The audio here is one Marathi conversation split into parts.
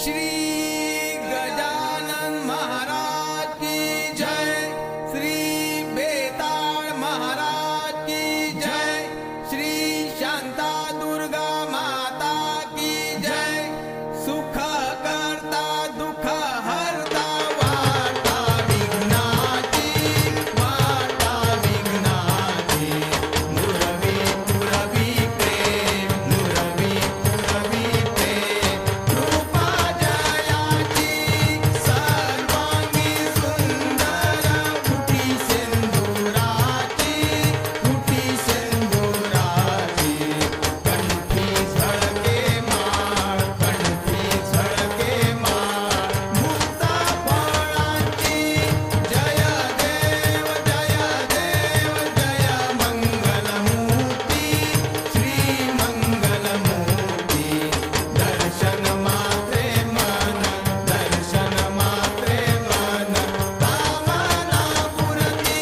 श्री गजानन महाराज की जय। श्री बेताळ महाराज की जय। श्री शांता दुर्गा माता की जय। सुख करता दुःख हरता वार्ता विघ्नाची नुरवी पुरवी प्रेम नुरवी पुरवी प्रेम कृपा जयाची सर्वांगी सुंदर फुटी सिंदुराची कंठी झळके माळ मुक्ता फळांची जय देव जय देव जय मंगलमूर्ती श्री मंगलमूर्ती। दर्शन मात्रे मन कामना पुरती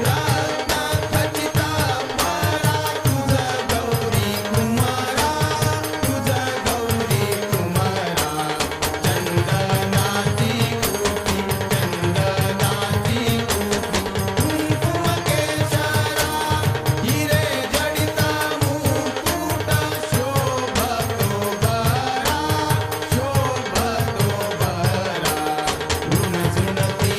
रत्न खचिता परा तुझ गौरी कुमारा चंदनाची कोटी कुंकुम केशरा हिरे जडिता मुकुट शोभतो बरा झुणझुणती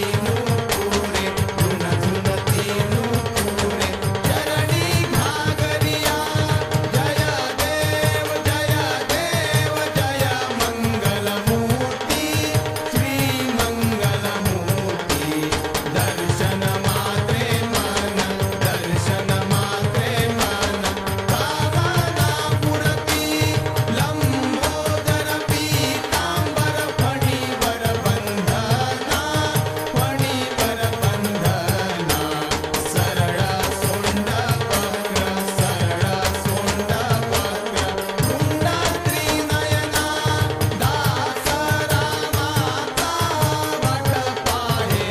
नुपुरे चरणी घागरिया जय देव जय देव जय मंगलमूर्ती श्री मंगलमूर्ती। दर्शन मात्रे मन कामना पुरती लंबोदर पीतांबर फणीवर बंधना सरळ सोंड वक्र कुंडा त्रिनयना दास रामाचा वाट पाहे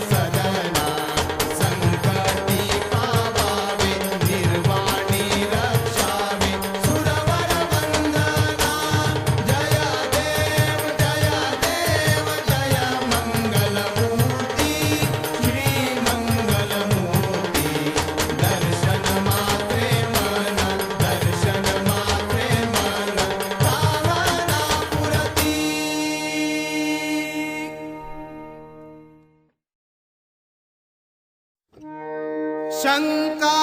सदना संकटी पावावे निर्वाणी रक्षावे सुरवर वंदना जय देव जय देव जय मंगलमूर्ती श्री मंगलमूर्ती। दर्शन मात्रे मन कामना पुरती। शंका